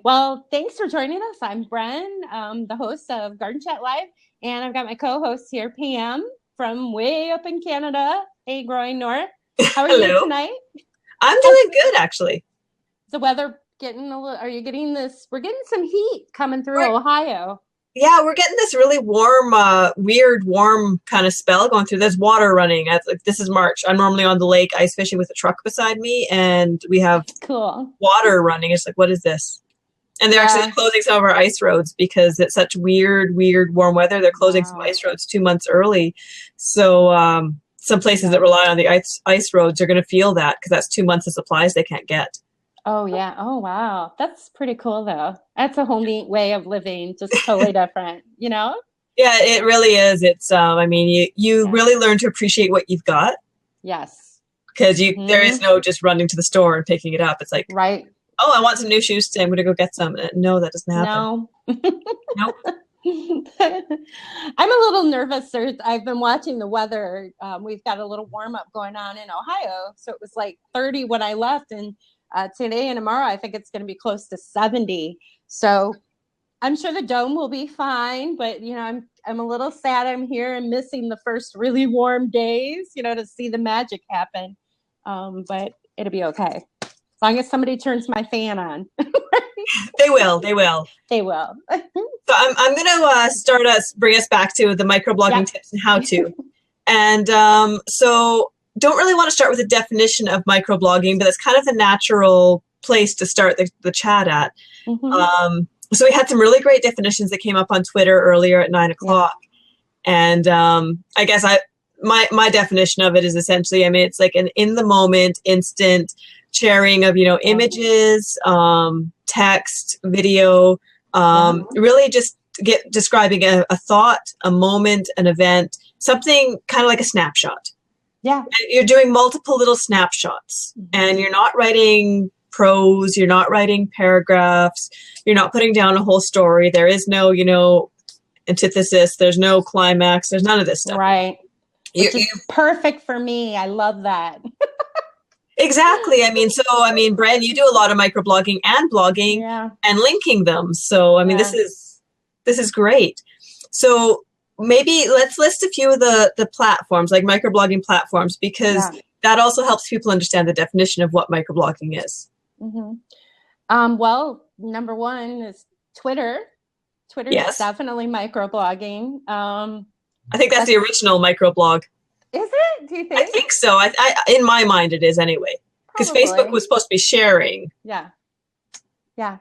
Well, thanks for joining us. I'm Bren, the host of Garden Chat Live, and I've got my co-host here, PM, from way up in Canada. Hey, growing north. How are you Hello. tonight? I'm How's doing good, actually. the weather getting a little? Are you getting this? We're getting some heat coming through We're, Ohio. yeah, we're getting this really warm, weird, warm kind of spell going through. There's water running. This is March. I'm normally on the lake ice fishing with a truck beside me, and we have Cool. water running. It's like, what is this? And they're actually Yeah. closing some of our ice roads because it's such weird, weird warm weather. They're closing some Wow. ice roads 2 months early. So some places that Yeah. rely on the ice roads are going to feel that because that's 2 months of supplies they can't get. Oh yeah. Oh wow. That's pretty cool though. That's a whole neat way of living, just totally different, you know? Yeah, it really is. It's I mean, you Yeah. really learn to appreciate what you've got Yes. because you there is Mm-hmm. no just running to the store and picking it up. It's like, Right. oh, I want some new shoes today. I'm going to go get some. No, that doesn't happen. No. Nope. I'm a little nervous. I've been watching the weather. We've got a little warm up going on in Ohio. So it was like 30 when I left. And today and tomorrow, I think it's going to be close to 70. So I'm sure the dome will be fine. But, I'm a little sad I'm here and missing the first really warm days, to see the magic happen. But it'll be okay. As long as somebody turns my fan on. They will. They will. They will. So I'm going to bring us back to the microblogging Yep. tips and how to. And so don't really want to start with a definition of microblogging, but it's kind of a natural place to start the chat at. Mm-hmm. So we had some really great definitions that came up on Twitter earlier at 9 o'clock. Yeah. And I guess my definition of it is essentially, I mean, it's like an in the moment, instant sharing of, images, text, video, Yeah. really just describing a thought, a moment, an event, something kind of like a snapshot. Yeah. And you're doing multiple little snapshots, and you're not writing prose, you're not writing paragraphs, you're not putting down a whole story. There is no, antithesis, there's no climax, there's none of this stuff. Right. You, Which is perfect for me. I love that. exactly. Bren, you do a lot of microblogging and blogging Yeah. and linking them. So, I mean, Yeah. this is great. So maybe let's list a few of the platforms, like microblogging platforms, because Yeah. that also helps people understand the definition of what microblogging is. Mm-hmm. Well, number one is Twitter. Twitter is Yes. definitely microblogging. I think that's the original microblog. Is it? Do you I think? think so. In my mind, it is anyway. Because Facebook Probably. was supposed to be sharing. Yeah. Yeah.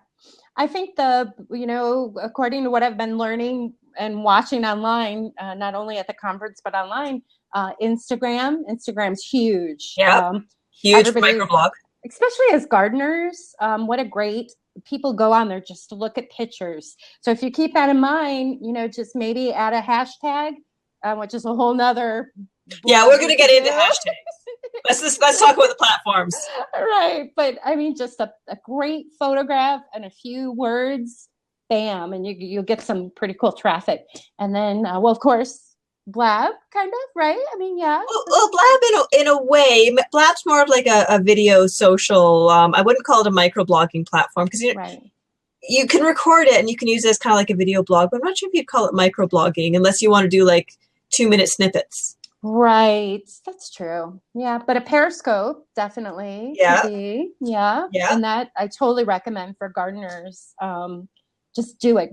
I think according to what I've been learning and watching online, not only at the conference, but online, Instagram's huge. Yep. Huge for Everybody, microblog. especially as gardeners, what a great people go on there just to look at pictures. So if you keep that in mind, just maybe add a hashtag, which is a whole nother Yeah, blog we're going to get into hashtags. Let's talk about the platforms. Right. But I mean, just a great photograph and a few words, bam, and you'll get some pretty cool traffic. And then, of course, Blab, kind of, right? I mean, yeah. Well, Blab in a way, Blab's more of like a video social. I wouldn't call it a microblogging platform because Right. you can record it and you can use it as kind of like a video blog. But I'm not sure if you'd call it microblogging unless you want to do like 2-minute snippets. Right. That's true. Yeah. But a Periscope definitely Yeah. could be. Yeah. Yeah. And that I totally recommend for gardeners. Just do it.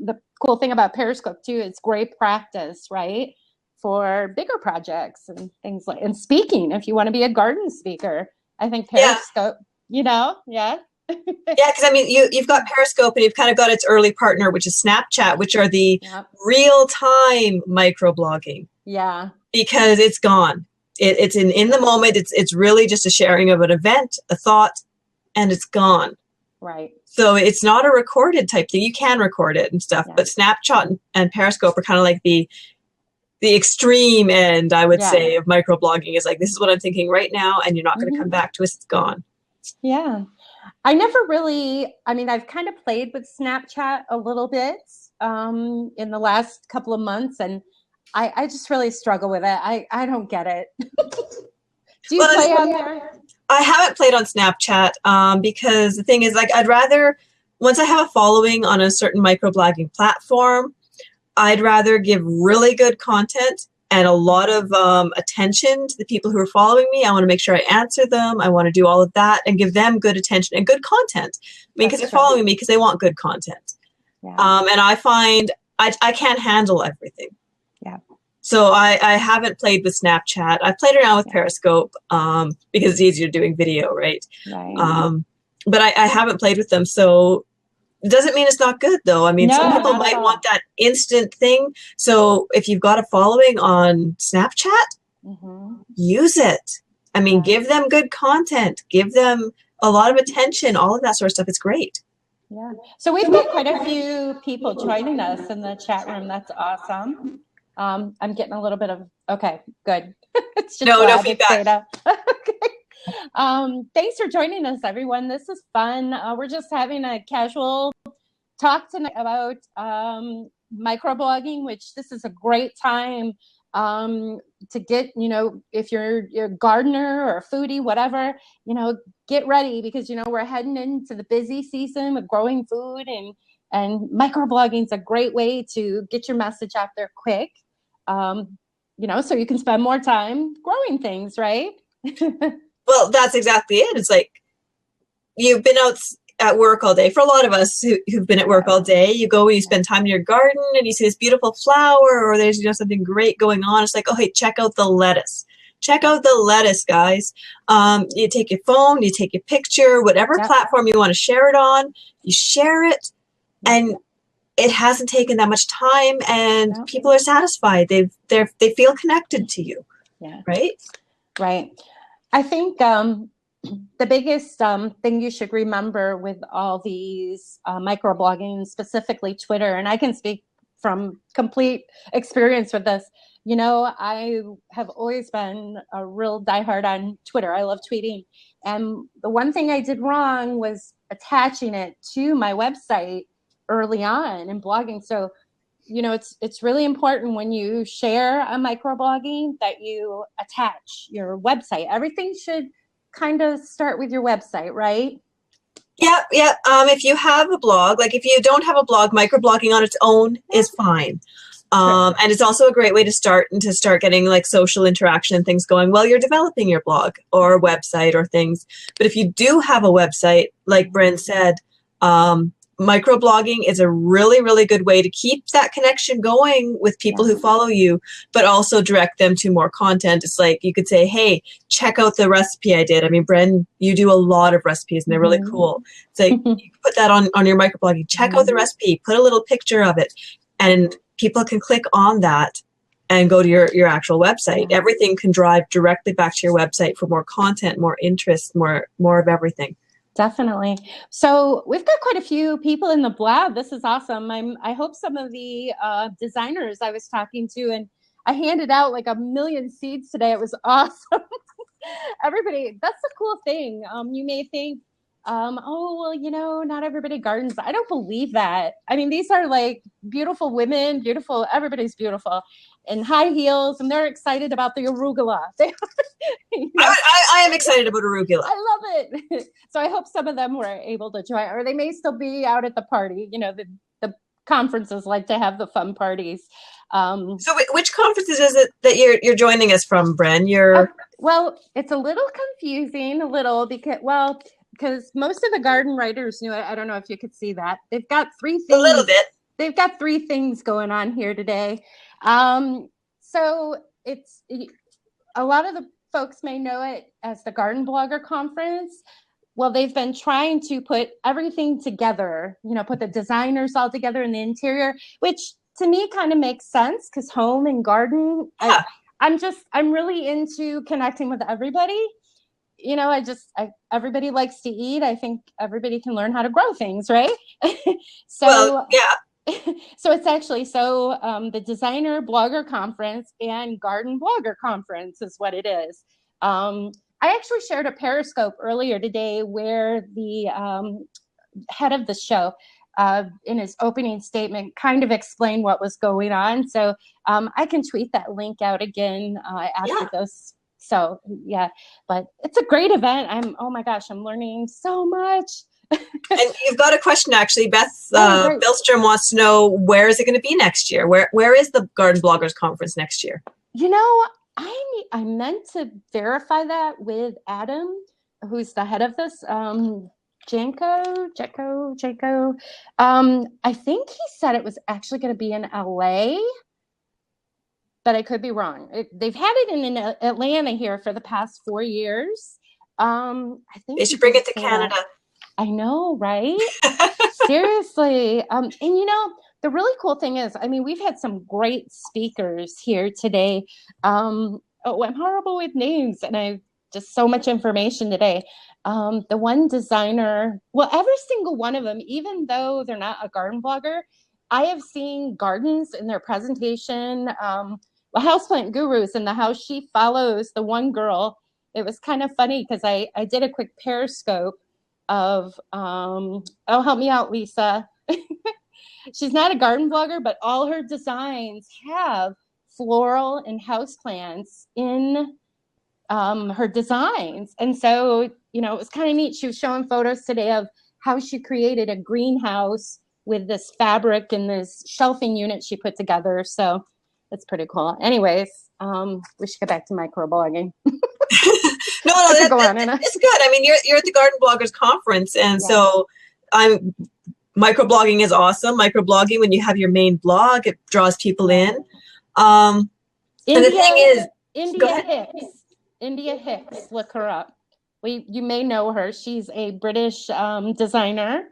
The cool thing about Periscope too, it's great practice, right? For bigger projects and things like, and speaking, if you want to be a garden speaker, I think Periscope, yeah. Yeah, because I mean, you've got Periscope and you've kind of got its early partner, which is Snapchat, which are the real-time microblogging. Yeah. Because it's gone. It's in the moment. It's really just a sharing of an event, a thought, and it's gone. Right. So it's not a recorded type thing. You can record it and stuff, but Snapchat and Periscope are kind of like the extreme end, I would say, of microblogging. Is like, this is what I'm thinking right now, and you're not going to come back to us. It's gone. Yeah. I never really, I've kind of played with Snapchat a little bit in the last couple of months, and I just really struggle with it. I don't get it. Do you play on there? I haven't played on Snapchat because the thing is, like, I'd rather once I have a following on a certain microblogging platform, I'd rather give really good content and a lot of attention to the people who are following me. I want to make sure I answer them. I want to do all of that and give them good attention and good content. I mean, because they're following me because they want good content. Yeah. And I find I can't handle everything. Yeah. So I haven't played with Snapchat. I've played around with Periscope because it's easier doing video, right? Right. But I haven't played with them. So it doesn't mean it's not good, though. I mean, some people might want that instant thing. So if you've got a following on Snapchat, use it. I mean, give them good content. Give them a lot of attention. All of that sort of stuff. It's great. Yeah. So we've got quite a few people joining us in the chat room. That's awesome. I'm getting a little bit of, okay, good. It's just no feedback. Okay. Thanks for joining us, everyone. This is fun. We're just having a casual talk tonight about microblogging, which this is a great time to get, if you're a gardener or a foodie, whatever, get ready because, we're heading into the busy season with growing food, and microblogging is a great way to get your message out there quick, so you can spend more time growing things, right? Well, that's exactly it. It's like you've been out at work all day. For a lot of us who've been at work all day, you go and you spend time in your garden and you see this beautiful flower or there's something great going on. It's like, oh, hey, check out the lettuce. Check out the lettuce, guys. You take your phone, you take your picture, whatever platform you want to share it on, you share it, and it hasn't taken that much time, and people are satisfied. They feel connected to you. Yeah. Right. Right. I think the biggest thing you should remember with all these microblogging, specifically Twitter, and I can speak from complete experience with this, I have always been a real diehard on Twitter. I love tweeting. And the one thing I did wrong was attaching it to my website early on in blogging. So it's really important when you share a microblogging that you attach your website. Everything should kind of start with your website, right? Yeah. If you have a blog, like if you don't have a blog, microblogging on its own is fine. And it's also a great way to start getting like social interaction and things going while you're developing your blog or website or things. But if you do have a website, like Bren said, microblogging is a really, really good way to keep that connection going with people who follow you, but also direct them to more content. It's like you could say, hey, check out the recipe I did. I mean, Bren, you do a lot of recipes and they're really cool. It's like you put that on your microblogging, check out the recipe, put a little picture of it, and people can click on that and go to your actual website. Everything can drive directly back to your website for more content, more interest, more of everything. Definitely. So we've got quite a few people in the blog. This is awesome. I hope some of the designers I was talking to, and I handed out like 1 million seeds today. It was awesome. Everybody, that's the cool thing. You may think, oh, well, not everybody gardens. I don't believe that. I mean, these are like beautiful women, everybody's beautiful in high heels, and they're excited about the arugula. I am excited about arugula. I love it. So I hope some of them were able to join, or they may still be out at the party. The conferences like to have the fun parties. So which conferences is it that you're joining us from, Bren? Well, it's a little confusing, because most of the garden writers knew it. I don't know if you could see that. They've got 3 things. A little bit. They've got 3 things going on here today. So it's a lot of the folks may know it as the Garden Blogger Conference. Well, they've been trying to put everything together, put the designers all together in the interior, which to me kind of makes sense because home and garden, I'm really into connecting with everybody. Everybody likes to eat. I think everybody can learn how to grow things, right? So it's actually the Designer Blogger Conference and Garden Blogger Conference is what it is. I actually shared a Periscope earlier today where the head of the show, in his opening statement, kind of explained what was going on. So I can tweet that link out again after this. So but it's a great event. I'm learning so much. And you've got a question, actually. Beth Great. Billstrom wants to know, where is it going to be next year? Where is the Garden Bloggers Conference next year? You know, I meant to verify that with Adam, who's the head of this. Janko. I think he said it was actually going to be in LA, but I could be wrong. They've had it in Atlanta here for the past 4 years. I think they should bring it to Canada. I know, right? Seriously. And you know, the really cool thing is, I mean, we've had some great speakers here today. I'm horrible with names, and I've just so much information today. The one designer, well, every single one of them, even though they're not a garden blogger, I have seen gardens in their presentation. Houseplant Gurus, in the house she follows, the one girl, it was kind of funny because I did a quick Periscope of, help me out, Lisa. She's not a garden blogger, but all her designs have floral and houseplants in her designs. And so, you know, it was kind of neat. She was showing photos today of how she created a greenhouse with this fabric and this shelving unit she put together. So it's pretty cool. Anyways, we should get back to microblogging. No, it's good. I mean, you're at the Garden Bloggers Conference, and so microblogging is awesome. Microblogging, when you have your main blog, it draws people in. And the thing is, India Hicks, look her up. You may know her. She's a British designer.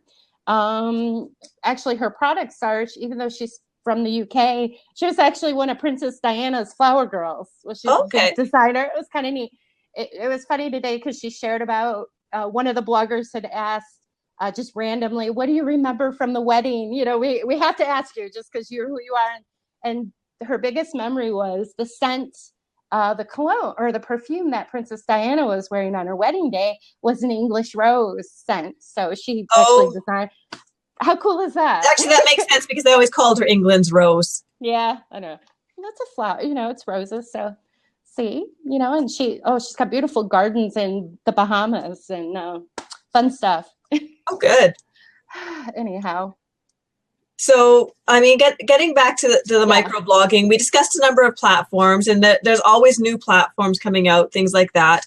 Actually, her products are, even though she's from the UK, she was actually one of Princess Diana's flower girls. Well, she's a big designer. It was kind of neat. It was funny today because she shared about one of the bloggers had asked just randomly, what do you remember from the wedding? You know, we have to ask you just because you're who you are. And her biggest memory was the scent, the cologne or the perfume that Princess Diana was wearing on her wedding day was an English rose scent. So she actually designed. How cool is that? Actually, that makes sense because they always called her England's rose. Yeah, I know. That's a flower, you know, it's roses. So see, you know, and she's got beautiful gardens in the Bahamas and fun stuff. Oh, good. Anyhow. So, I mean, getting back to the microblogging, we discussed a number of platforms, and there's always new platforms coming out, things like that.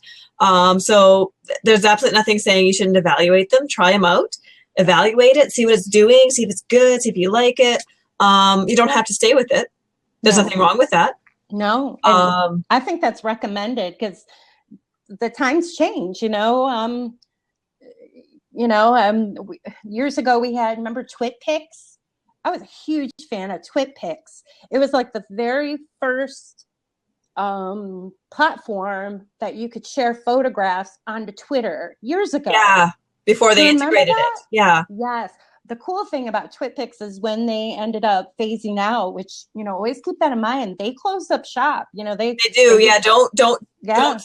So there's absolutely nothing saying you shouldn't evaluate them. Try them out, evaluate it, see what it's doing, see if it's good, see if you like it. You don't have to stay with it. There's nothing wrong with that. No, I think that's recommended because the times change, you know. Years ago we had, remember TwitPics? I was a huge fan of TwitPics. It was like the very first platform that you could share photographs onto Twitter years ago. Yeah, before they integrated it. Yeah. Yes. The cool thing about TwitPics is when they ended up phasing out, which, you know, always keep that in mind. They closed up shop. You know, they do. Yeah. Don't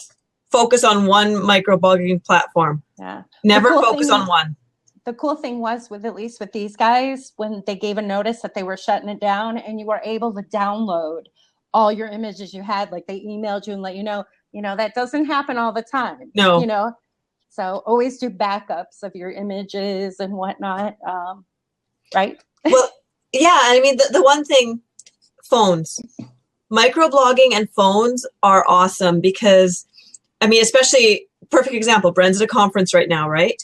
focus on one microblogging platform. Yeah. Never focus on one. The cool thing was at least with these guys, when they gave a notice that they were shutting it down and you were able to download all your images you had, like they emailed you and let you know, that doesn't happen all the time. No. You know, so always do backups of your images and whatnot. Right. Well, yeah. I mean, the one thing, phones, microblogging and phones are awesome because, I mean, especially perfect example, Bren's at a conference right now, right?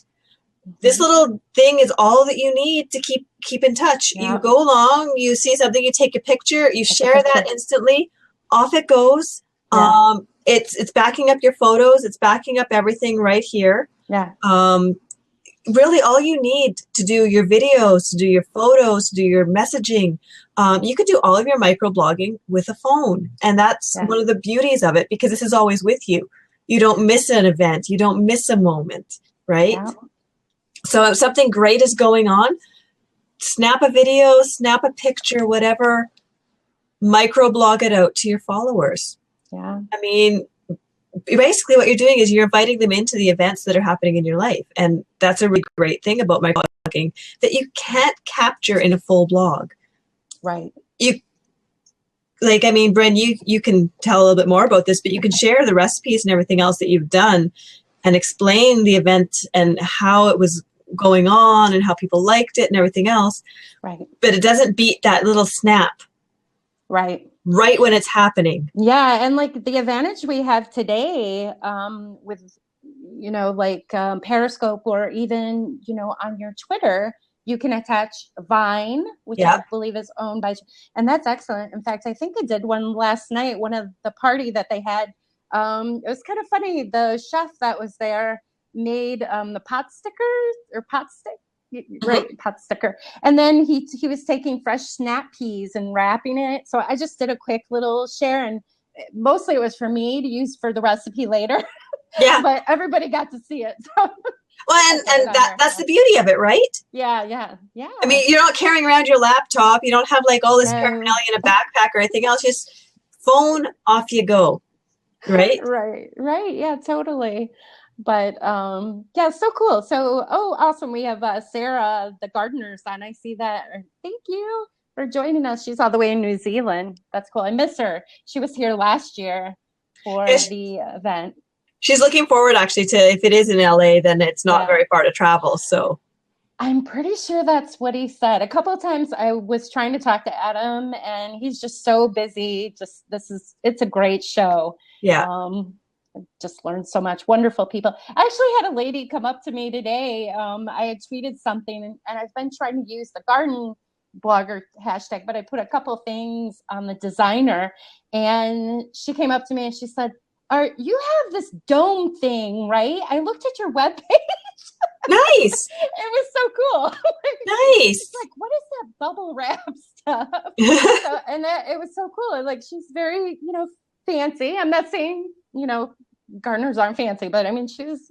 This little thing is all that you need to keep in touch. Yep. You go along, you see something, you take a picture, you share that instantly, off it goes. Yeah. It's backing up your photos, it's backing up everything right here. Yeah. Really, all you need to do your videos, to do your photos, to do your messaging, you could do all of your microblogging with a phone, and that's one of the beauties of it because this is always with you. You don't miss an event, you don't miss a moment, right? Yeah. So if something great is going on, snap a video, snap a picture, whatever, microblog it out to your followers. Yeah. I mean, basically what you're doing is you're inviting them into the events that are happening in your life. And that's a really great thing about microblogging that you can't capture in a full blog. Right. Bren, you can tell a little bit more about this, but you can share the recipes and everything else that you've done and explain the event and how it was going on and how people liked it and everything else. Right. But it doesn't beat that little snap. Right. Right when it's happening. Yeah. And like the advantage we have today with, Periscope, or even, on your Twitter, you can attach Vine, which I believe is owned by, and that's excellent. In fact, I think I did one last night, one of the party that they had. It was kind of funny. The chef that was there made the pot stickers or pot stick. Right, pot sticker. And then he was taking fresh snap peas and wrapping it. So I just did a quick little share, and mostly it was for me to use for the recipe later. Yeah. But everybody got to see it. So. Well, and that's the beauty of it, right? Yeah. I mean, you're not carrying around your laptop. You don't have like all this paraphernalia in a backpack or anything else. Just phone, off you go. Right? Right. Yeah, totally. But so cool. So, awesome. We have Sarah, the gardener's on. I see that. Thank you for joining us. She's all the way in New Zealand. That's cool. I miss her. She was here last year for the event. She's looking forward, actually, to, if it is in LA, then it's not very far to travel. So I'm pretty sure that's what he said. A couple of times I was trying to talk to Adam, and he's just so busy. It's a great show. Yeah. I just learned so much. Wonderful people. I actually had a lady come up to me today. I had tweeted something, and I've been trying to use the garden blogger hashtag, but I put a couple of things on the designer, and she came up to me and she said, you have this dome thing, right? I looked at your webpage. Nice. It was so cool. Nice. It's like, what is that bubble wrap stuff? And it was so cool. Like, she's very, fancy. I'm not saying, gardeners aren't fancy, but I mean, she was,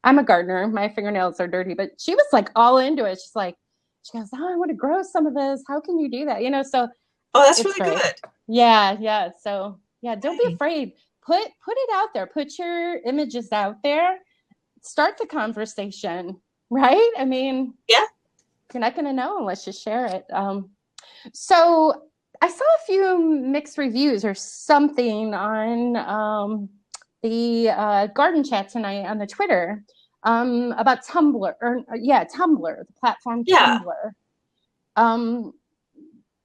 I'm a gardener. My fingernails are dirty, but she was like all into it. She goes, I want to grow some of this. How can you do that? So. Oh, that's really good. Yeah. So don't be afraid. Put it out there. Put your images out there. Start the conversation, right? I mean, you're not going to know unless you share it. So I saw a few mixed reviews or something on the garden chat tonight on the Twitter about Tumblr. Tumblr, the platform Tumblr.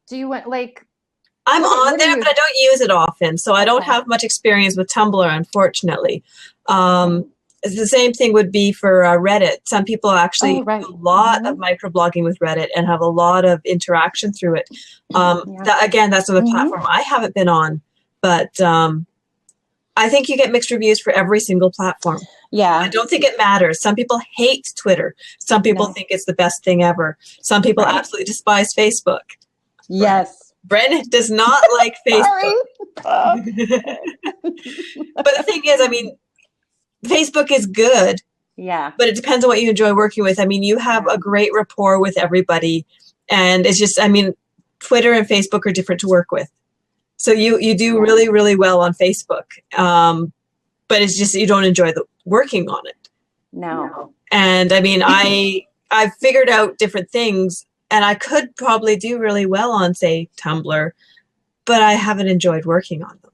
Do you want I'm on there, but I don't use it often, so I don't have much experience with Tumblr, unfortunately. The same thing would be for Reddit. Some people actually do a lot of microblogging with Reddit and have a lot of interaction through it. That's another platform I haven't been on, but I think you get mixed reviews for every single platform. Yeah. I don't think it matters. Some people hate Twitter. Some people think it's the best thing ever. Some people absolutely despise Facebook. Yes. Bren does not like Facebook. But the thing is, I mean, Facebook is good. Yeah. But it depends on what you enjoy working with. I mean, you have a great rapport with everybody. And it's just, I mean, Twitter and Facebook are different to work with. So you do really, really well on Facebook. But it's just, you don't enjoy the working on it. No. And I mean, I've figured out different things. And I could probably do really well on, say, Tumblr, but I haven't enjoyed working on them.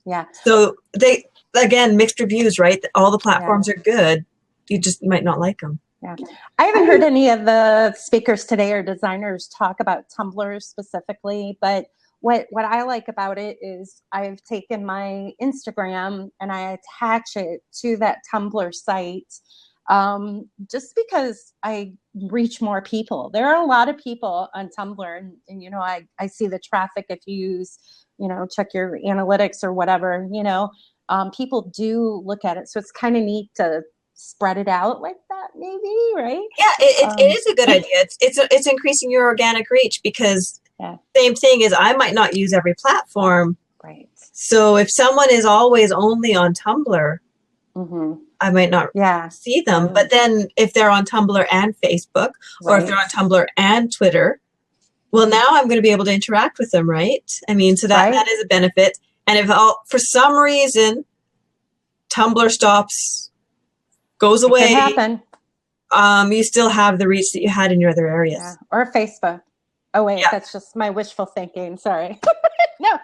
Yeah. So again, mixed reviews, right? All the platforms are good. You just might not like them. Yeah. I haven't heard any of the speakers today or designers talk about Tumblr specifically, but what I like about it is I've taken my Instagram and I attach it to that Tumblr site. Just because I reach more people. There are a lot of people on Tumblr, and I see the traffic if you use, check your analytics or whatever, people do look at it. So it's kind of neat to spread it out like that, maybe, right? Yeah, it is a good idea. It's increasing your organic reach because same thing is I might not use every platform. Right. So if someone is always only on Tumblr, I might not see them. But then if they're on Tumblr and Facebook, or if they're on Tumblr and Twitter, well, now I'm going to be able to interact with them, right? I mean, so that is a benefit. And if for some reason Tumblr goes away, it could happen. You still have the reach that you had in your other areas. Yeah. Or Facebook. Oh, wait, that's just my wishful thinking. Sorry. No.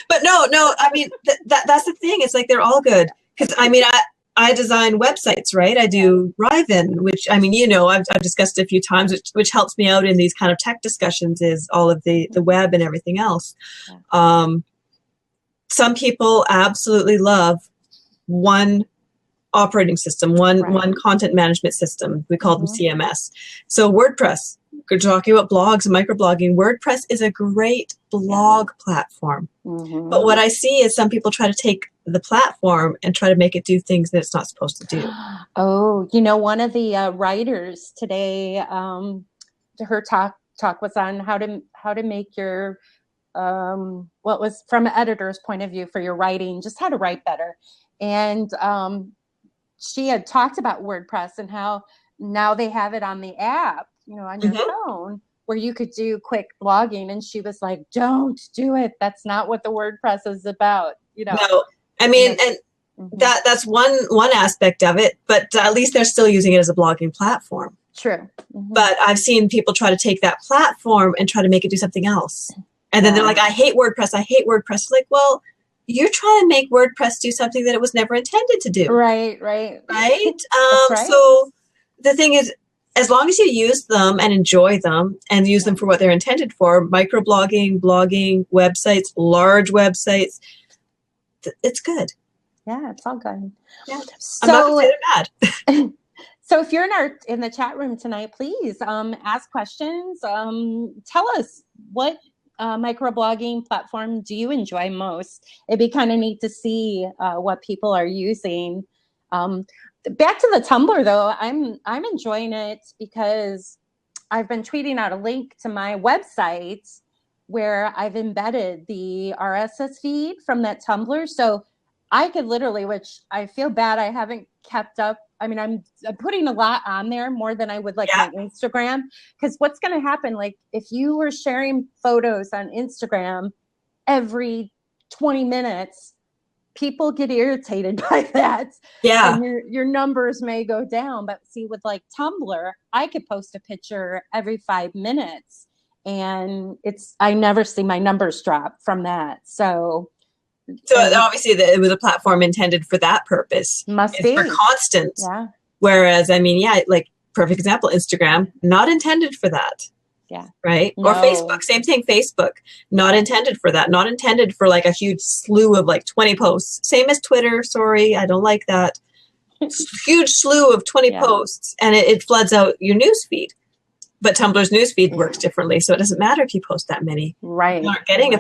But no, I mean, that's the thing. It's like they're all good. Because, I mean, I design websites, right? I do Riven, which, I mean, I've discussed it a few times, which helps me out in these kind of tech discussions, is all of the web and everything else. Some people absolutely love one operating system, one content management system. We call them CMS. So WordPress, we're talking about blogs and microblogging. WordPress is a great blog platform. But what I see is some people try to take the platform and try to make it do things that it's not supposed to do. Oh, one of the writers today, her talk was on how to make your what was from an editor's point of view for your writing, just how to write better. And she had talked about WordPress and how now they have it on the app, on your phone, where you could do quick blogging. And she was like, don't do it. That's not what the WordPress is about. No, I mean, and that's one aspect of it, but at least they're still using it as a blogging platform. True. But I've seen people try to take that platform and try to make it do something else. And then they're like, I hate WordPress. I hate WordPress. Like, well, you're trying to make WordPress do something that it was never intended to do. Right. Right? That's right. So the thing is, as long as you use them and enjoy them and use them for what they're intended for, microblogging, blogging, websites, large websites, it's good. Yeah, it's all good. Yeah. I'm not going to say they're bad. So if you're in the chat room tonight, please ask questions. Tell us what microblogging platform do you enjoy most? It'd be kind of neat to see what people are using. Back to the Tumblr though, I'm enjoying it because I've been tweeting out a link to my website where I've embedded the RSS feed from that Tumblr. So I could literally, which I feel bad I haven't kept up. I mean, I'm putting a lot on there, more than I would like my Instagram. Because what's going to happen, like if you were sharing photos on Instagram every 20 minutes, people get irritated by that. Yeah. And your numbers may go down. But see, with like Tumblr, I could post a picture every 5 minutes. And I never see my numbers drop from that. So obviously it was a platform intended for that purpose. Must be. For constant. Yeah. Whereas, I mean, like perfect example, Instagram, not intended for that. Yeah. Right? No. Or Facebook, same thing, Facebook, not intended for that. Not intended for like a huge slew of like 20 posts. Same as Twitter, sorry, I don't like that. Huge slew of 20 posts and it floods out your news feed. But Tumblr's news feed works differently, so it doesn't matter if you post that many. Right. You aren't getting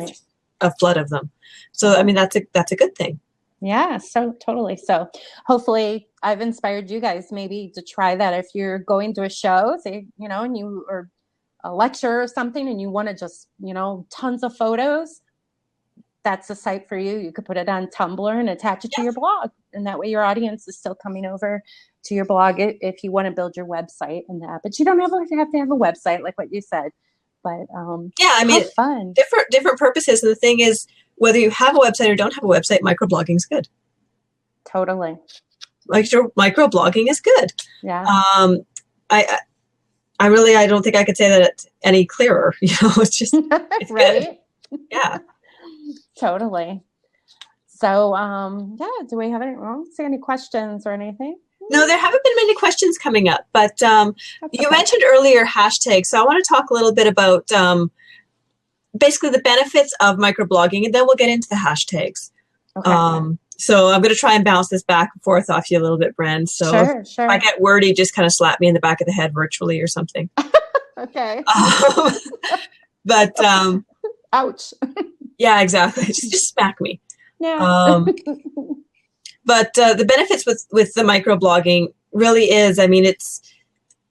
a flood of them. So, I mean, that's a good thing. Yeah, so totally. So hopefully I've inspired you guys maybe to try that if you're going to a show, say, and you or a lecture or something and you want to just, tons of photos. That's a site for you. You could put it on Tumblr and attach it to your blog. And that way your audience is still coming over to your blog if you want to build your website and that. But you don't have to have a website like what you said. But I mean, fun. Different purposes. And the thing is, whether you have a website or don't have a website, microblogging is good. Totally. Microblogging is good. Yeah. I don't think I could say that any clearer. It's just it's right. Good. Yeah. Totally. So, do we have any questions or anything? No, there haven't been many questions coming up, but you mentioned earlier hashtags. So I want to talk a little bit about basically the benefits of microblogging, and then we'll get into the hashtags. Okay. So I'm going to try and bounce this back and forth off you a little bit, Bren. So sure. If I get wordy, just kind of slap me in the back of the head virtually or something. Okay. But ouch. Yeah, exactly. Just smack me. Yeah. But the benefits with the microblogging really is, I mean,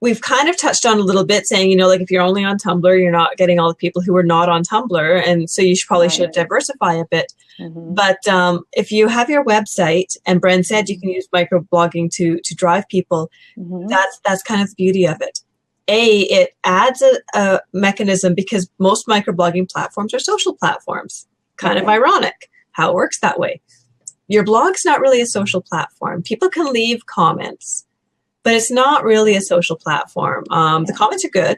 we've kind of touched on a little bit saying, like if you're only on Tumblr, you're not getting all the people who are not on Tumblr. And so you should diversify a bit. Mm-hmm. But if you have your website, and Bren said you can use microblogging to drive people, that's kind of the beauty of it. It adds a mechanism because most microblogging platforms are social platforms. Kind of ironic how it works that way. Your blog's not really a social platform. People can leave comments, but it's not really a social platform. The comments are good.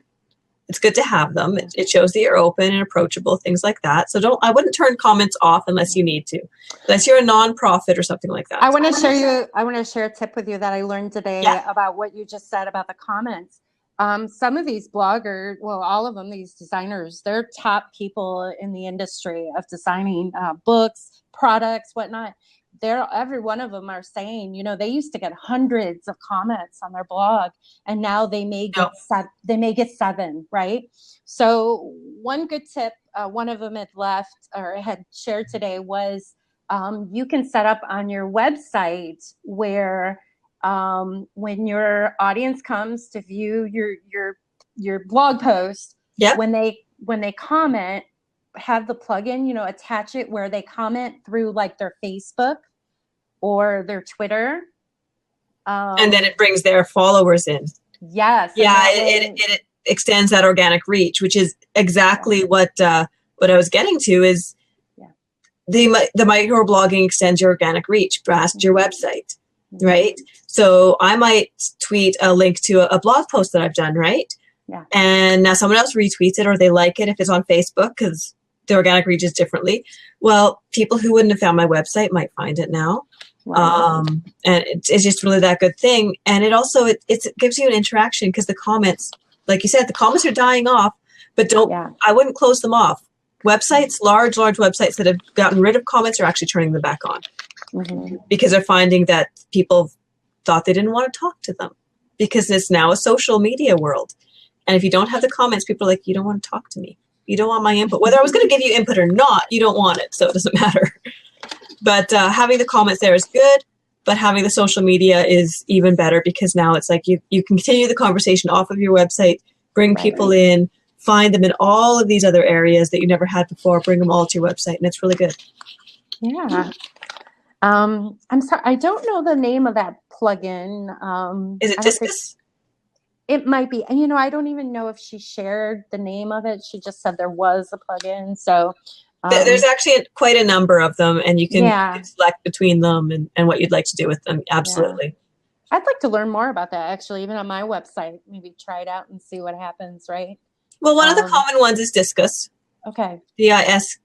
It's good to have them. It shows that you're open and approachable, things like that. So I wouldn't turn comments off unless you need to, unless you're a nonprofit or something like that. I want to share a tip with you that I learned today about what you just said about the comments. Some of these bloggers, well, all of them, these designers, they're top people in the industry of designing books, products, whatnot. Every one of them are saying, they used to get hundreds of comments on their blog, and now they may get seven, right? So one good tip, one of them had shared today was you can set up on your website where when your audience comes to view your blog post, when they comment, have the plugin, attach it where they comment through like their Facebook or their Twitter. And then it brings their followers in. Yes. Yeah, it extends that organic reach, which is exactly what I was getting to is the microblogging extends your organic reach past your website, right? So I might tweet a link to a blog post that I've done, right? Yeah. And now someone else retweets it or they like it if it's on Facebook because the organic reach is differently. Well, people who wouldn't have found my website might find it now. Right. And it's just really that good thing. And it also, it gives you an interaction because the comments, like you said, the comments are dying off, but I wouldn't close them off. Websites, large websites that have gotten rid of comments are actually turning them back on because they're finding that people thought they didn't want to talk to them because it's now a social media world. And if you don't have the comments, people are like, you don't want to talk to me. You don't want my input. Whether I was going to give you input or not, you don't want it. So it doesn't matter. But having the comments there is good, but having the social media is even better because now it's like you can continue the conversation off of your website, bring people in, find them in all of these other areas that you never had before, bring them all to your website, and it's really good. Yeah. I'm sorry, I don't know the name of that plugin. Is it Discus? It might be. And, I don't even know if she shared the name of it. She just said there was a plugin. So there's actually quite a number of them, and you can select between them and what you'd like to do with them. Absolutely. Yeah. I'd like to learn more about that, actually, even on my website. Maybe try it out and see what happens, right? Well, one of the common ones is Discus. Okay. DISCUS.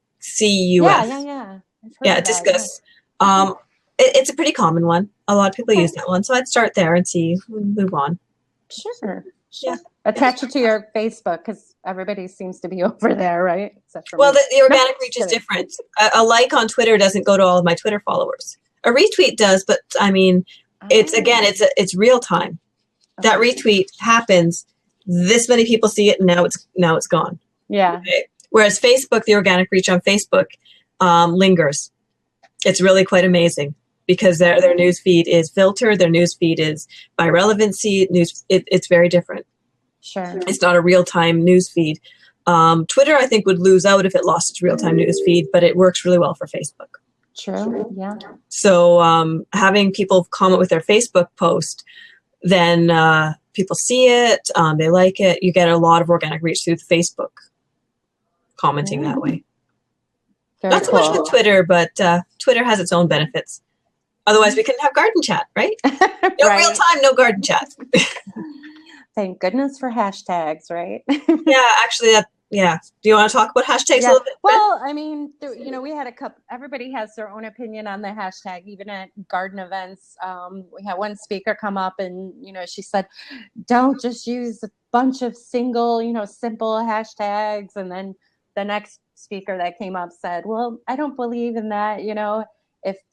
Yeah, Discus. Yeah. It's a pretty common one. A lot of people use that one. So I'd start there and see, move on. Sure. Yeah. Attach it to your Facebook because everybody seems to be over there, right? Except for the organic reach is different. A like on Twitter doesn't go to all of my Twitter followers. A retweet does, but I mean, it's real time. Okay. That retweet happens. This many people see it, and now it's gone. Yeah. Okay? Whereas Facebook, the organic reach on Facebook lingers. It's really quite amazing because their news feed is filtered. Their news feed is by relevancy. It's very different. Sure. It's not a real-time news feed. Twitter, I think, would lose out if it lost its real-time news feed, but it works really well for Facebook. True. Yeah. So having people comment with their Facebook post, then people see it, they like it. You get a lot of organic reach through Facebook commenting that way. Very Not so much with Twitter, but Twitter has its own benefits. Otherwise, we couldn't have garden chat, right? No real time, no garden chat. Thank goodness for hashtags, right? Yeah, actually, do you want to talk about hashtags a little bit? Well, I mean, we had a couple, everybody has their own opinion on the hashtag, even at garden events. We had one speaker come up and, she said, don't just use a bunch of simple hashtags. And then the next speaker that came up said, well, I don't believe in that,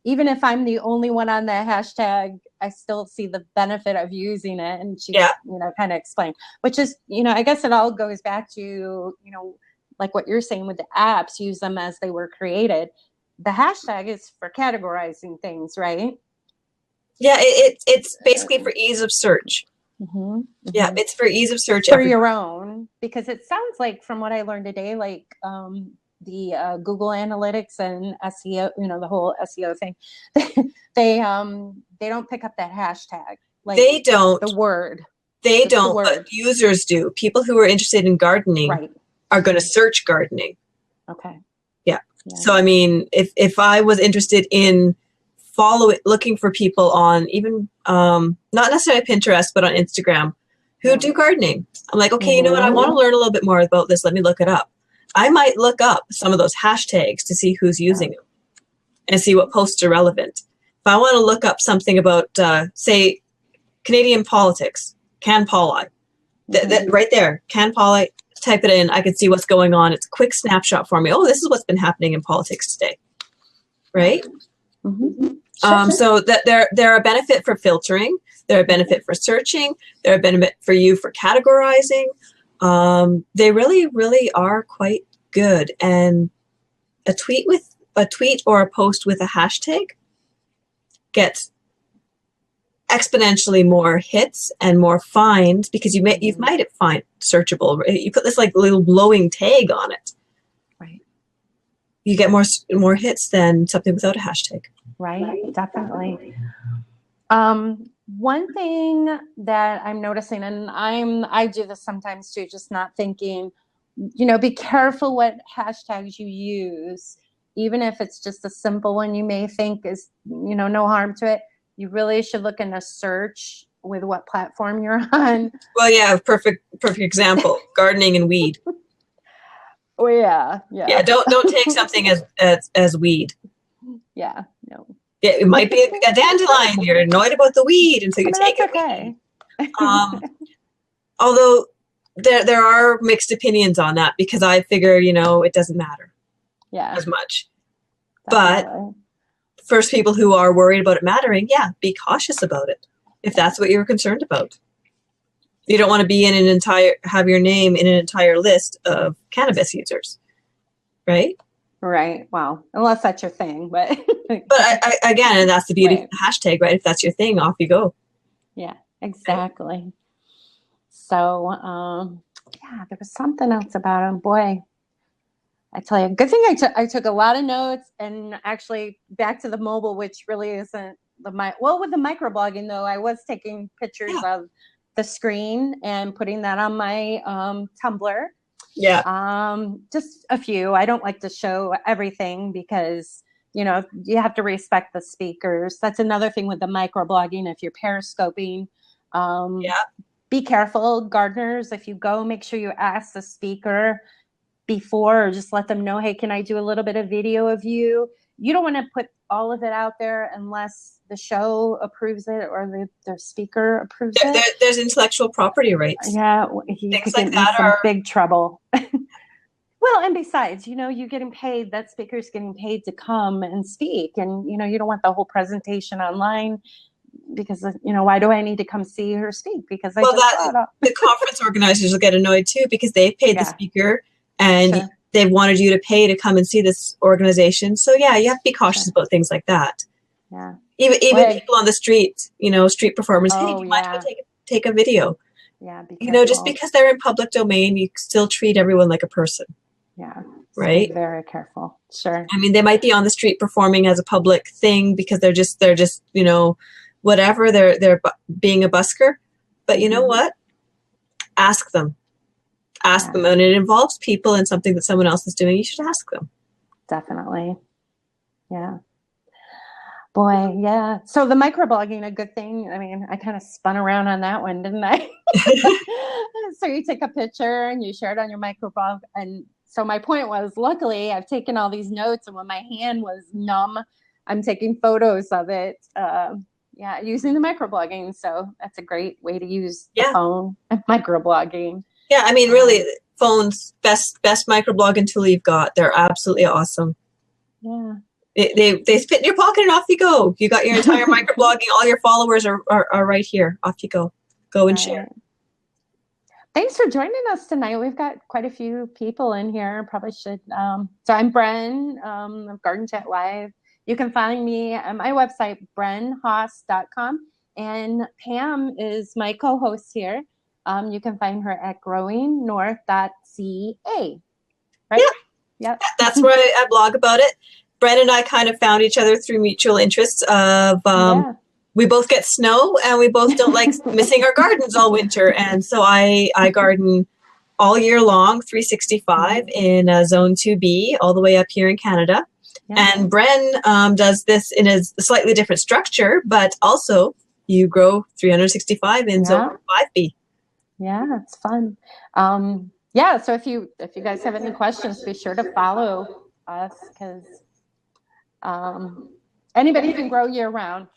even if I'm the only one on that hashtag, I still see the benefit of using it. And she, kind of explained, which is, I guess it all goes back to, like what you're saying with the apps, use them as they were created. The hashtag is for categorizing things, right? Yeah, it's basically for ease of search. Mm-hmm. Yeah, it's for ease of search. For your own, because it sounds like from what I learned today, like the Google Analytics and SEO, the whole SEO thing, they don't pick up that hashtag. Like they don't. The word. They don't, but users do. People who are interested in gardening are going to search gardening. Okay. Yeah. So, I mean, if I was interested in looking for people on even, not necessarily Pinterest, but on Instagram, who do gardening. I'm like, okay, you know what? I want to learn a little bit more about this. Let me look it up. I might look up some of those hashtags to see who's using them and see what posts are relevant. If I want to look up something about, say, Canadian politics, Can Pauli, that right there, Can Pauli, type it in. I can see what's going on. It's a quick snapshot for me. Oh, this is what's been happening in politics today, right? So that there are a benefit for filtering. There are a benefit for searching. There are a benefit for you for categorizing. They really, really are quite good. And a tweet or a post with a hashtag gets exponentially more hits and more finds because you might find searchable. You put this like little glowing tag on it. Right. You get more hits than something without a hashtag. Right. Definitely. One thing that I'm noticing, and I do this sometimes too, just not thinking, be careful what hashtags you use, even if it's just a simple one you may think is, no harm to it. You really should look in a search with what platform you're on. Well, yeah, perfect example, gardening and weed. Oh yeah. Yeah, don't take something as weed. Yeah, no. Yeah, it might be a dandelion. You're annoyed about the weed, and so you take it. Okay. Although there are mixed opinions on that because I figure it doesn't matter as much. Definitely. But first, people who are worried about it mattering, be cautious about it if that's what you're concerned about. You don't want to be have your name in an entire list of cannabis users, right? Right. Well, unless that's your thing, but again, and that's the beauty of the hashtag, right? If that's your thing, off you go. Yeah, exactly. Right. So, there was something else about him. Boy, I tell you, good thing I took a lot of notes, and actually back to the mobile, which really isn't with the microblogging though, I was taking pictures of the screen and putting that on my Tumblr. Yeah. Just a few. I don't like to show everything because, you have to respect the speakers. That's another thing with the microblogging. If you're periscoping, be careful, gardeners. If you go, make sure you ask the speaker before, or just let them know, hey, can I do a little bit of video of you? You don't want to put all of it out there unless the show approves it or the speaker approves it. There's intellectual property rights. Yeah, you could get in some big trouble. Well, and besides, you're getting paid. That speaker's getting paid to come and speak, and you don't want the whole presentation online because why do I need to come see her speak? Because the conference organizers will get annoyed too because they've paid the speaker and they've wanted you to pay to come and see this organization. So you have to be cautious about things like that. Yeah. Even people on the street, street performers. Hey, do you mind if I take a video? Yeah. Just because they're in public domain, you still treat everyone like a person. Yeah. Right. Be very careful. Sure. I mean, they might be on the street performing as a public thing because they're just whatever. They're being a busker. But you know what? Ask them. Ask them, and it involves people and something that someone else is doing. You should ask them. Definitely. Yeah. Boy, yeah. So the microblogging, a good thing. I mean, I kind of spun around on that one, didn't I? So you take a picture and you share it on your microblog. And so my point was, luckily, I've taken all these notes, and when my hand was numb, I'm taking photos of it. Using the microblogging. So that's a great way to use the phone and microblogging. Yeah, I mean, really, phones, best microblogging tool you've got. They're absolutely awesome. Yeah. They fit in your pocket and off you go. You got your entire microblogging. All your followers are right here. Off you go. Go and share. Thanks for joining us tonight. We've got quite a few people in here. Probably should. So I'm Bren of Garden Chat Live. You can find me at my website, brenhaas.com. And Pam is my co-host here. You can find her at growingnorth.ca. Right? Yeah. That's where I blog about it. Bren and I kind of found each other through mutual interests of we both get snow and we both don't like missing our gardens all winter. And so I garden all year long, 365 in Zone 2B, all the way up here in Canada. Yeah. And Bren does this in a slightly different structure, but also you grow 365 in Zone 5B. Yeah, it's fun. Yeah, so if you guys have any questions, be sure to follow us, because anybody can grow year round.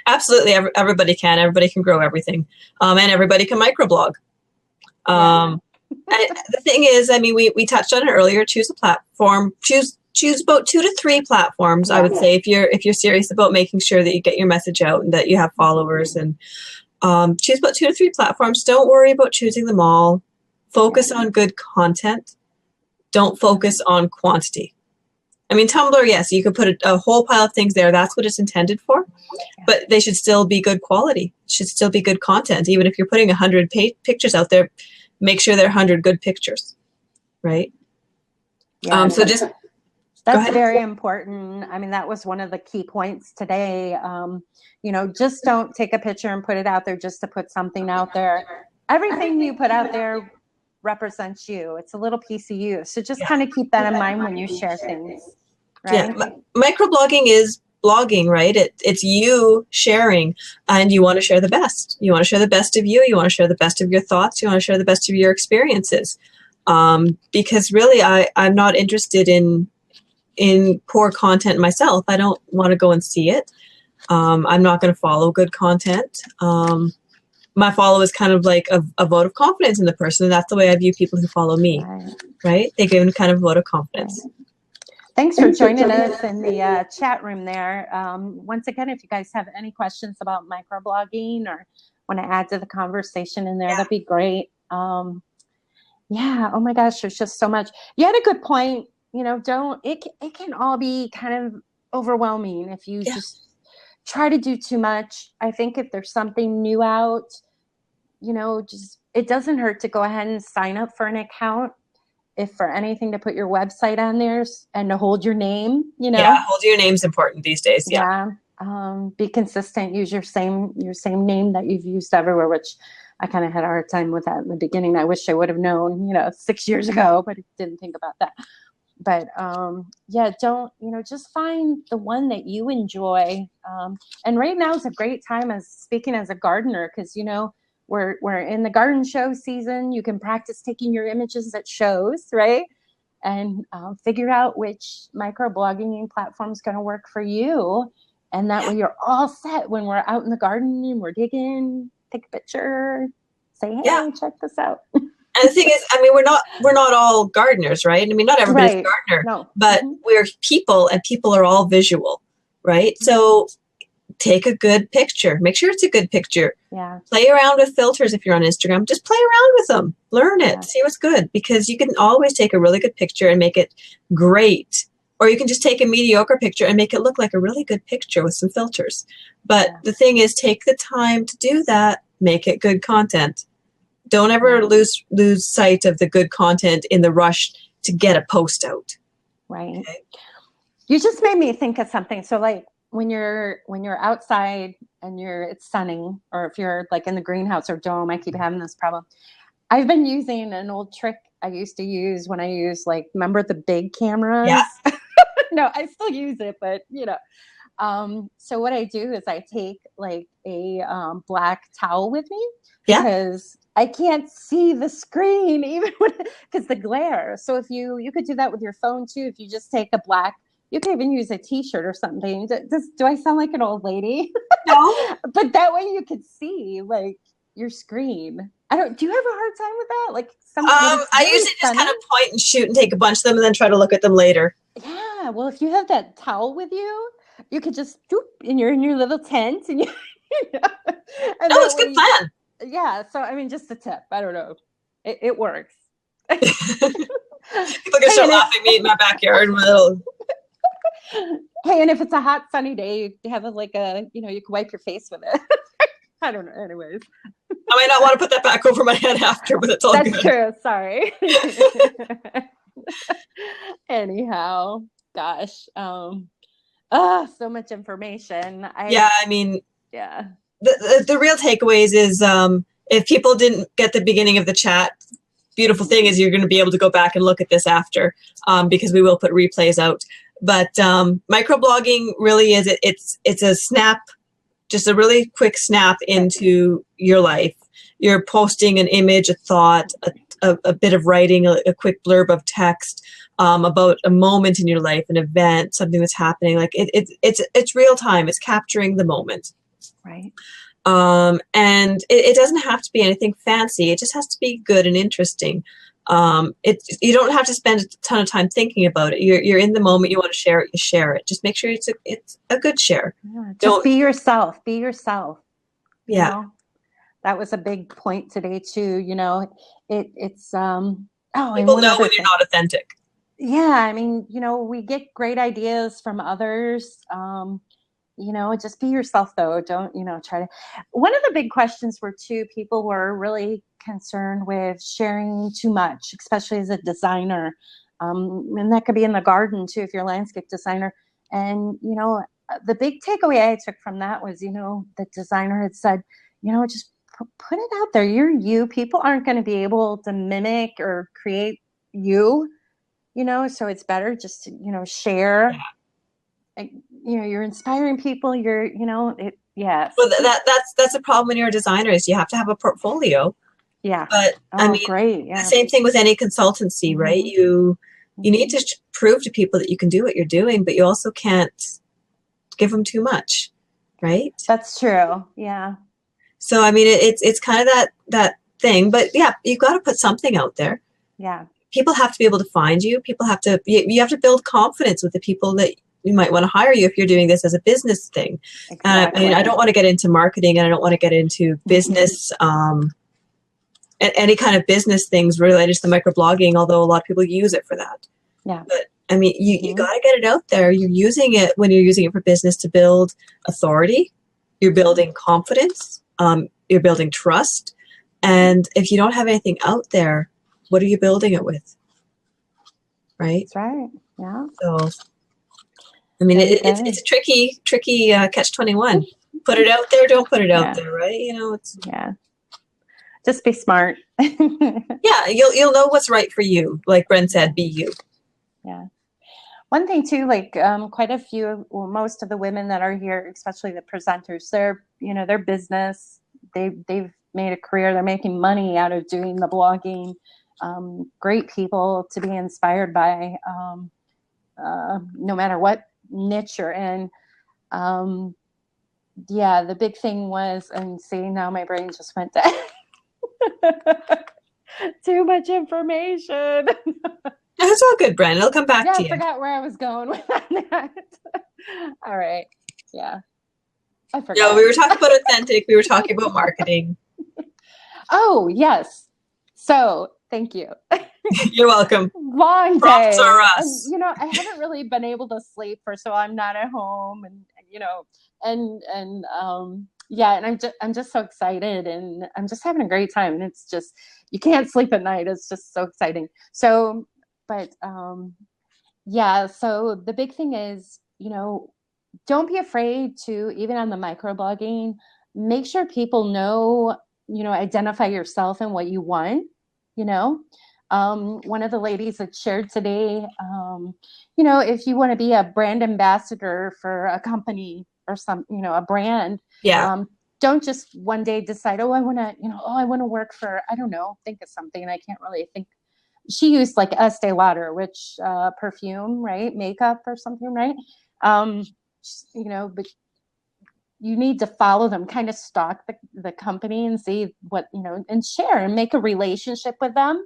Absolutely, everybody can. Everybody can grow everything, and everybody can microblog. Yeah. The thing is, I mean, we touched on it earlier. Choose a platform. Choose about 2 to 3 platforms. I would say if you're serious about making sure that you get your message out and that you have followers, and choose about 2 to 3 platforms. Don't worry about choosing them all. Focus on good content. Don't focus on quantity. I mean, Tumblr, yes, you could put a whole pile of things there. That's what it's intended for. But they should still be good quality. It should still be good content. Even if you're putting 100 pictures out there, make sure they're 100 good pictures, right? Yeah, So just go that's ahead. very important. I mean, that was one of the key points today. You know, just don't take a picture and put it out there just to put something out there. Everything you put out there represents you. It's a little piece of you. So just kind of keep that in mind when you share things, right? Yeah, microblogging is blogging, right? It's you sharing, and you want to share the best. You want to share the best of you. You want to share the best of your thoughts. You want to share the best of your experiences. Because really, I'm not interested in poor content myself. I don't want to go and see it. I'm not going to follow good content. My follow is kind of like a vote of confidence in the person. And that's the way I view people who follow me, right? They give them kind of a vote of confidence. Right. Thanks for joining us in the chat room there. Once again, if you guys have any questions about microblogging or want to add to the conversation in there, that'd be great. Yeah. Oh my gosh, there's just so much. You had a good point. You know, it can all be kind of overwhelming if you just try to do too much. I think if there's something new out, you know, just it doesn't hurt to go ahead and sign up for an account, if for anything, to put your website on there and to hold your name, you know. Yeah, hold your name's important these days. Yeah. Be consistent. Use your same name that you've used everywhere, which I kind of had a hard time with that in the beginning. I wish I would have known, you know, 6 years ago, but I didn't think about that. But yeah, don't, you know, just find the one that you enjoy. And right now is a great time as speaking as a gardener, because, you know, we're in the garden show season. You can practice taking your images at shows, right? And figure out which microblogging platform is going to work for you. And that way you're all set when we're out in the garden and we're digging, take a picture, say, hey, check this out. And the thing is, I mean, we're not all gardeners, right? I mean, not everybody's a gardener, but we're people, and people are all visual, right? So take a good picture. Make sure it's a good picture. Yeah. Play around with filters if you're on Instagram. Just play around with them. Learn it. See what's good, because you can always take a really good picture and make it great. Or you can just take a mediocre picture and make it look like a really good picture with some filters. But the thing is, take the time to do that. Make it good content. Don't ever lose sight of the good content in the rush to get a post out. Right. Okay. You just made me think of something. So like when you're outside and it's sunning, or if you're like in the greenhouse or dome, I keep having this problem. I've been using an old trick I used to use when I used, like, remember the big cameras? Yeah. No, I still use it, but you know. So what I do is I take like a black towel with me, because I can't see the screen even because the glare. So if you could do that with your phone too. If you just take a black, you can even use a T-shirt or something. Do I sound like an old lady? No. But that way you could see like your screen. Do you have a hard time with that? Like I usually just kind of point and shoot and take a bunch of them and then try to look at them later. Yeah. Well, if you have that towel with you, you could just and you're in your little tent and you know, and it's a good plan. Yeah. So, I mean, just a tip. I don't know. It works. People can start laughing at me in my backyard. Hey, and if it's a hot, sunny day, you have you can wipe your face with it. I don't know. Anyways. I might not want to put that back over my head after, but it's all good. That's true. Sorry. Anyhow, gosh. So much information. I mean, the real takeaways is if people didn't get the beginning of the chat, beautiful thing is you're going to be able to go back and look at this after, because we will put replays out. But microblogging really is it's a snap, just a really quick snap into your life. you're posting an image, a thought, a bit of writing, a quick blurb of text about a moment in your life, an event, something that's happening. Like it's real time. It's capturing the moment. Right. And it doesn't have to be anything fancy. It just has to be good and interesting. You don't have to spend a ton of time thinking about it. You're in the moment. You want to share it. You share it. Just make sure it's a good share. Yeah, just be yourself. Be yourself. Yeah. You know? That was a big point today too. You know, it's and People one know other when you're thing. not authentic. Yeah, I mean, you know, we get great ideas from others. You know, just be yourself though. Don't, you know, try to. One of the big questions were too, people were really concerned with sharing too much, especially as a designer. And that could be in the garden too, if you're a landscape designer. And, you know, the big takeaway I took from that was, you know, the designer had said, you know, just put it out there. You're you. People aren't going to be able to mimic or create you, you know, so it's better just to, you know, share. Yeah. You know, you're inspiring people. You're, you know, yes. Well, that's a problem when you're a designer is you have to have a portfolio. Yeah. But I Oh, mean, great. the Yeah. same thing with any consultancy, right? You need to prove to people that you can do what you're doing, but you also can't give them too much, right? That's true. Yeah. So I mean, it's kind of that thing, but yeah, you got to put something out there. Yeah. People have to be able to find you. People have to you have to build confidence with the people that you might want to hire you if you're doing this as a business thing. Exactly. I mean, I don't want to get into marketing and I don't want to get into business, any kind of business things related to the microblogging, although a lot of people use it for that. Yeah. But I mean, you got to get it out there. You're using it when you're using it for business to build authority. You're building confidence. You're building trust. And if you don't have anything out there, what are you building it with? Right? That's right. Yeah. So, I mean, it's a tricky catch-21. Put it out there, don't put it out there, right? You know, just be smart. Yeah, you'll know what's right for you. Like Bren said, be you. Yeah. One thing too, like quite a few, well, most of the women that are here, especially the presenters, they're, you know, their business, they've made a career, they're making money out of doing the blogging. Great people to be inspired by, no matter what niche you're in. Yeah, the big thing was, and see, now my brain just went dead. Too much information. It's all good, Bren. It'll come back to you. I forgot where I was going with that. All right. Yeah. I forgot. No, we were talking about authentic. We were talking about marketing. Oh, yes. So, thank you. You're welcome. Long Props day. are us. And, you know, I haven't really been able to sleep so I'm not at home and, you know, and yeah, and I'm just so excited and I'm just having a great time. And it's just, you can't sleep at night. It's just so exciting. So, but yeah, so the big thing is, you know, don't be afraid to, even on the microblogging, make sure people know, you know, identify yourself and what you want, you know. One of the ladies that shared today, you know, if you want to be a brand ambassador for a company or some, you know, a brand, yeah. Don't just one day decide, oh, I want to, you know, oh, I want to work for, I don't know, think of something. I can't really think. She used like Estee Lauder, which perfume, right? Makeup or something, right? You know, but you need to follow them, kind of stalk the company and see what, you know, and share and make a relationship with them.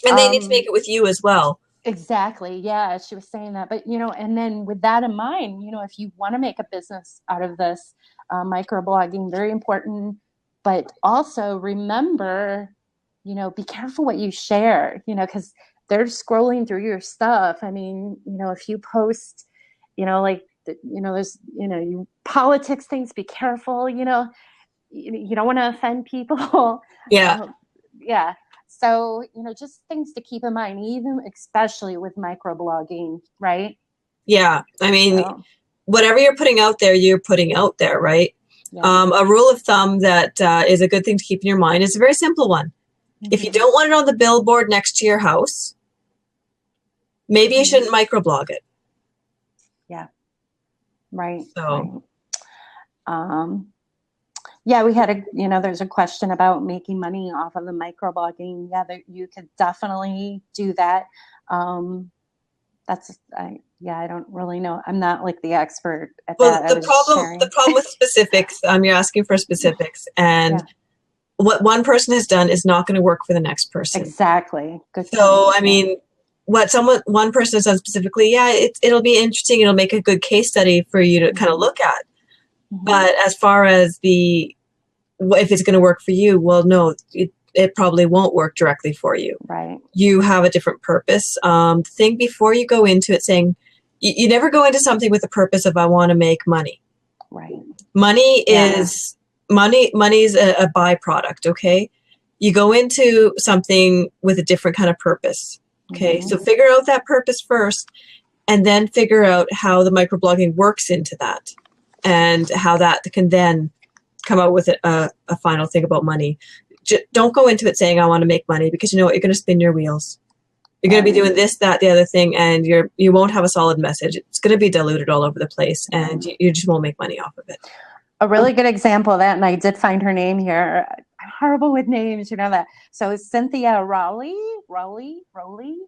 And they need to make it with you as well. Exactly. Yeah, she was saying that. But, you know, and then with that in mind, you know, if you want to make a business out of this, microblogging, very important. But also remember, you know, be careful what you share, you know, because they're scrolling through your stuff. I mean, you know, if you post, you know, like, you know, there's, you know, you politics things, be careful, you know, you don't want to offend people. Yeah. Yeah. So, you know, just things to keep in mind, even especially with microblogging, right? Yeah. I mean, whatever you're putting out there, you're putting out there, right? Yeah. A rule of thumb that is a good thing to keep in your mind is a very simple one. Mm-hmm. If you don't want it on the billboard next to your house, maybe you shouldn't microblog it. Yeah. Right. So. Right. Yeah, we had there's a question about making money off of the microblogging. Yeah, you could definitely do that. I don't really know. I'm not like the expert at Well, that. I was just the sharing. problem with specifics, you're asking for specifics, and Yeah, what one person has done is not going to work for the next person. exactly. Good point. So, I Yeah. mean, one person has done specifically, yeah, it'll be interesting. It'll make a good case study for you to kind of look at. Mm-hmm. But as far as if it's going to work for you, well, no, it probably won't work directly for you. Right. You have a different purpose. Think before you go into it saying, you never go into something with the purpose of I want to make money. Right. Money Yeah. is money is a byproduct, okay? You go into something with a different kind of purpose. Okay, Mm-hmm. so figure out that purpose first and then figure out how the microblogging works into that and how that can then come out with a final thing about money. Don't go into it saying I want to make money, because you know what, you're going to spin your wheels. You're going to be doing this, that, the other thing, and you won't have a solid message. It's going to be diluted all over the place, and you just won't make money off of it. A really good example of that, and I did find her name here. I'm horrible with names, you know that. So Cynthia Rowley.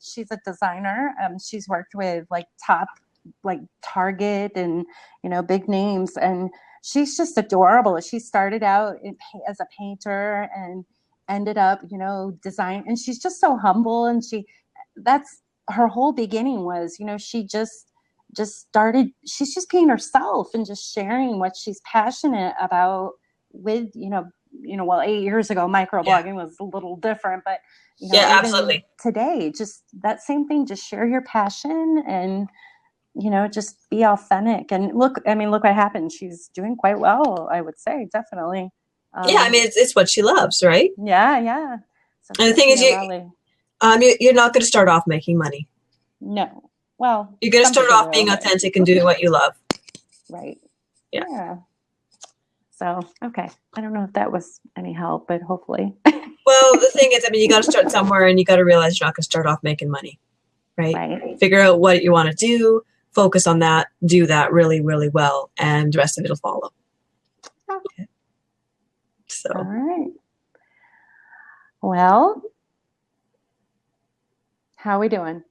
She's a designer. She's worked with like top, like Target and big names, and she's just adorable. She started out as a painter and ended up, design, and she's just so humble. And that's her whole beginning was, she just started, she's just being herself and just sharing what she's passionate about with, well, 8 years ago, microblogging was a little different, but, even Absolutely. today, just that same thing, just share your passion and, just be authentic. And look what happened. She's doing quite well, I would say, definitely. I mean, it's what she loves, right? Yeah. So And the thing is, you're not going to start off making money. No. Well, you're going to start off being authentic and doing what you love. Right. Yeah. So, okay. I don't know if that was any help, but hopefully. Well, the thing is, I mean, you got to start somewhere, and you got to realize you're not going to start off making money, right? Figure out what you want to do, focus on that, do that really, really well, and the rest of it will follow. Okay. So. All right. Well, how are we doing?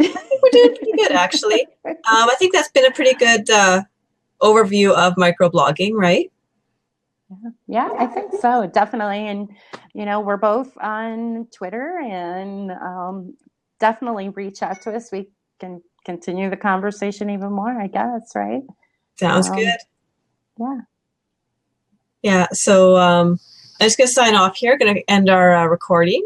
I think we're doing pretty good, actually. I think that's been a pretty good overview of microblogging, right? Yeah, I think so, definitely. And, we're both on Twitter, and definitely reach out to us. We can continue the conversation even more, I guess, right? Sounds good. Yeah. Yeah, so I'm just going to sign off here. Going to end our recording.